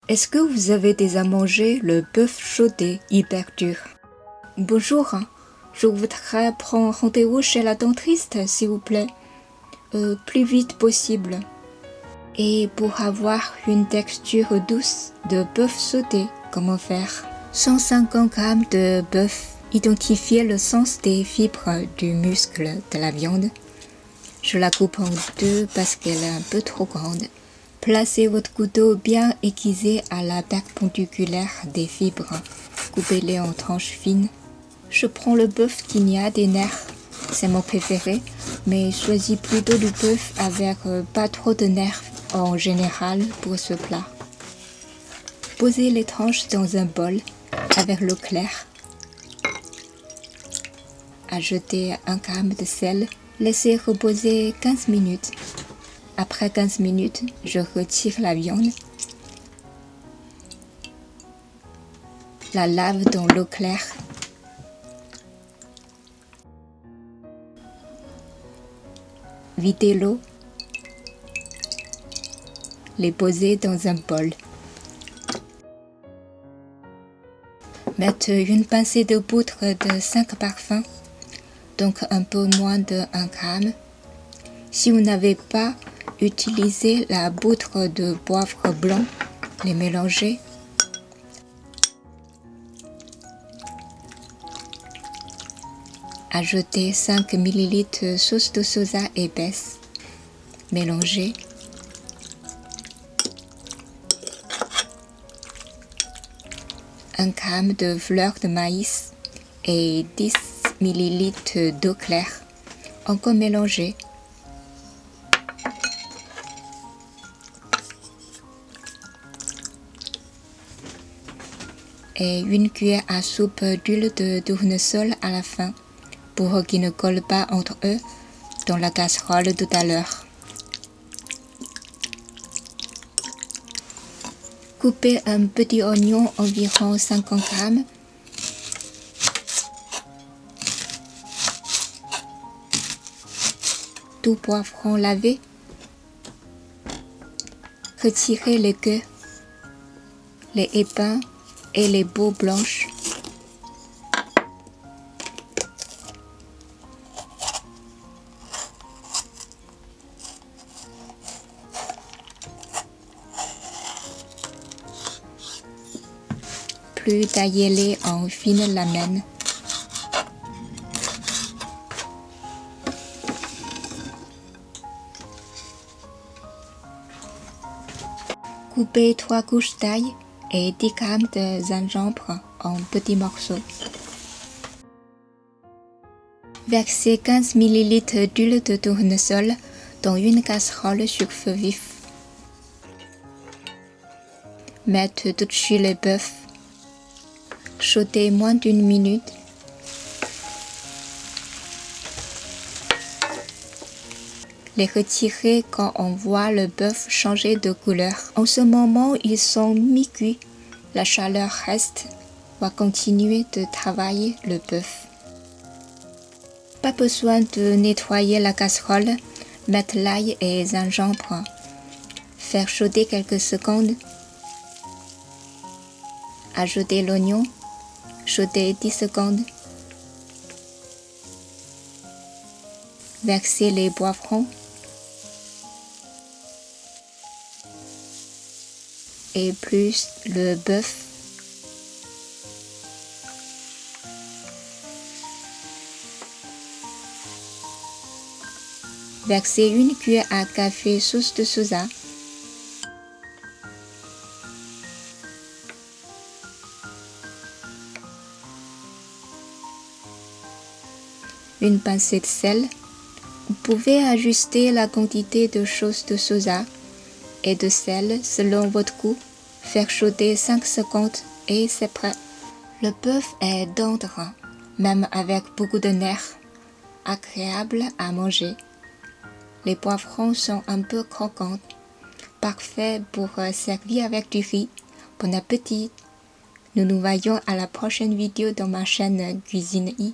Est-ce que vous avez déjà mangé le bœuf chaudé hyper dur? Bonjour, je voudrais prendre rendez-vous chez la dentiste, s'il vous plaît. Plus vite possible. Et pour avoir une texture douce de bœuf sauté, comment faire? 150 g de bœuf. Identifiez le sens des fibres du muscle de la viande. Je la coupe en deux parce qu'elle est un peu trop grande. Placez votre couteau bien aiguisé à la perpendiculaire des fibres. Coupez-les en tranches fines. Je prends le bœuf qui n'y a des nerfs. C'est mon préféré, mais choisis plutôt du bœuf avec pas trop de nerfs en général pour ce plat. Posez les tranches dans un bol avec l'eau claire. Ajoutez 1 g de sel. Laissez reposer 15 minutes. Après 15 minutes, je retire la viande. La lave dans l'eau claire. Videz l'eau. Les poser dans un bol. Mettez une pincée de poudre de 5 parfums, donc un peu moins de 1 g. Si vous n'avez pas, utilisez la poudre de poivre blanc, les mélanger. Ajoutez 5 ml de sauce de soja épaisse. Mélangez. Un g de fleur de maïs et 10 ml d'eau claire. Encore mélanger. Et une cuillère à soupe d'huile de tournesol à la fin pour qu'ils ne collent pas entre eux dans la casserole tout à l'heure. Coupez un petit oignon environ 50 g. Tout poivron lavé. Retirez les queues, les épins et les peaux blanches. Puis taillez-les en fines lamelles. Coupez 3 couches d'ail et 10 g de gingembre en petits morceaux. Versez 15 ml d'huile de tournesol dans une casserole sur feu vif. Mettez tout de suite le bœuf. Sautez moins d'1 minute. Les retirer quand on voit le bœuf changer de couleur. En ce moment, ils sont mi-cuits. La chaleur reste. On va continuer de travailler le bœuf. Pas besoin de nettoyer la casserole. Mettre l'ail et gingembre. Faire chauffer quelques secondes. Ajouter l'oignon. Chauffer 10 secondes. Verser les poivrons. Et plus le bœuf. Versez une cuillère à café sauce de soja. Une pincée de sel. Vous pouvez ajuster la quantité de sauce de soja et de sel selon votre goût. Faire chauffer 5 secondes et c'est prêt. Le bœuf est tendre, même avec beaucoup de nerfs. Agréable à manger. Les poivrons sont un peu croquants. Parfait pour servir avec du riz. Bon appétit. Nous nous voyons à la prochaine vidéo dans ma chaîne Cuisine I.